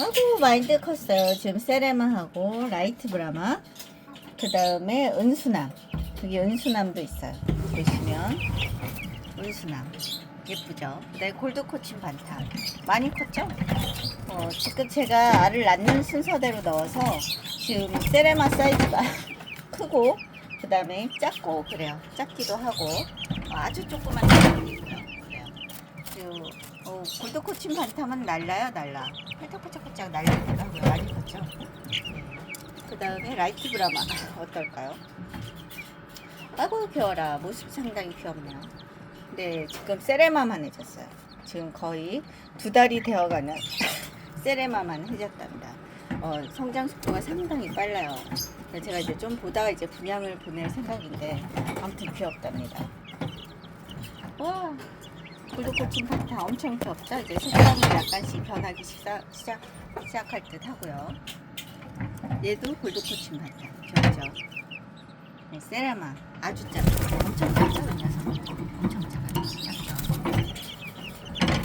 아이고 많이들 컸어요. 지금 세레마하고 라이트 브라마, 그 다음에 은수남. 여기 은수남도 있어요. 보시면 은수남 예쁘죠? 네, 골드 코친 반타 많이 컸죠? 지금 제가 알을 낳는 순서대로 넣어서 지금 세레마 사이즈가 크고 그 다음에 작고 그래요. 작기도 하고 아주 조그만 애들이고요. 그래요. 그리고 골드 코친 반타만 날라요, 날라. 팔딱팔딱팔딱 날리기도 하고요. 많이 컸죠? 그 다음에 라이트 브라마 어떨까요? 아이고 귀여워라. 모습 상당히 귀엽네요. 네, 지금 세레마만 해줬어요. 지금 거의 2달이 되어가는 세레마만 해줬답니다. 성장 속도가 상당히 빨라요. 제가 이제 좀 보다가 이제 분양을 보낼 생각인데 아무튼 귀엽답니다. 와, 골드코친 파타 엄청 귀엽죠? 이제 색감이 약간씩 변하기 시작할 듯 하고요. 얘도 골드코친 파타 귀엽죠? 네, 세라마 아주 작아요. 엄청 작죠? 이 녀석 엄청 작아요. 작죠?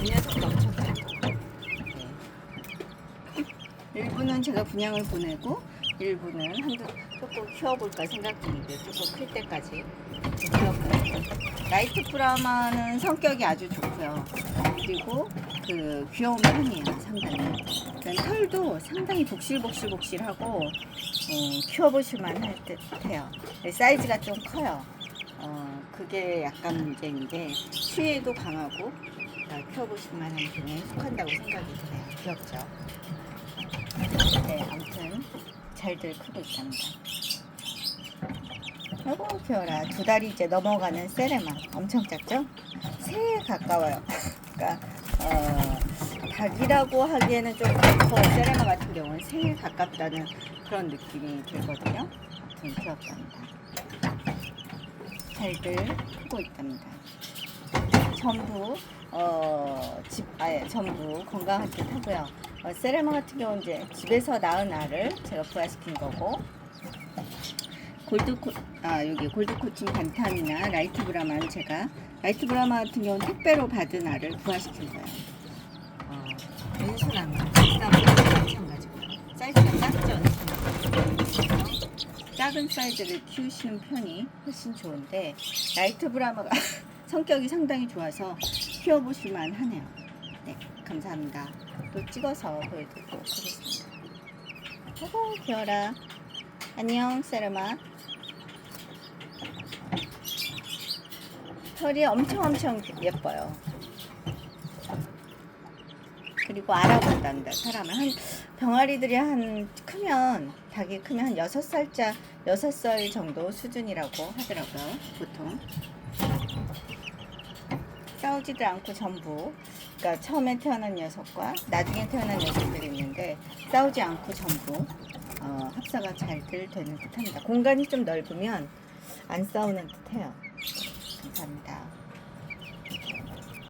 이 녀석도 엄청 작고. 네. 일부는 제가 분양을 보내고 일부는 조금 키워볼까 생각 중인데 조금 클 때까지 키워볼게요. 라이트 브라마는 성격이 아주 좋고요. 그리고 그 귀여운 편이에요. 상당히. 털도 상당히 복실복실하고 키워보실만 할 듯해요. 사이즈가 좀 커요. 그게 약간 문제인데 수위에도 강하고 키워보실만한 등에 속한다고 생각이 드네요. 귀엽죠? 네, 아무튼 잘들 크고 있답니다. 아이고 귀여워라. 2달이 이제 넘어가는 세레마 엄청 작죠? 새에 가까워요. 그러니까 닭이라고 하기에는 좀 그렇고 세레마 같은 경우는 새에 가깝다는 그런 느낌이 들거든요. 아무튼 귀엽답니다. 잘들 크고 있답니다. 전부 전부 건강한 듯 하고요. 세레마 같은 경우는 이제 집에서 낳은 알을 제가 부화시킨 거고, 여기 골드코친 반탐이나 라이트 브라마는 제가 라이트 브라마 같은 경우는 택배로 받은 알을 부화시킨 거예요. 은수남 마찬가지고요. 사이즈가 작죠. 작은 사이즈를 키우시는 편이 훨씬 좋은데 라이트 브라마가 성격이 상당히 좋아서 키워보실만 하네요. 네, 감사합니다. 또 찍어서 보여드리도록 하겠습니다. 아이고 귀여워라. 안녕 세레마. 털이 엄청 예뻐요. 그리고 알아본답니다. 사람을 병아리들이 닭이 크면 한 6살 정도 수준이라고 하더라고요. 보통 싸우지도 않고 전부, 그러니까 처음에 태어난 녀석과 나중에 태어난 녀석들이 있는데 싸우지 않고 전부 합사가 잘들 되는 듯합니다. 공간이 좀 넓으면 안 싸우는 듯해요. 감사합니다.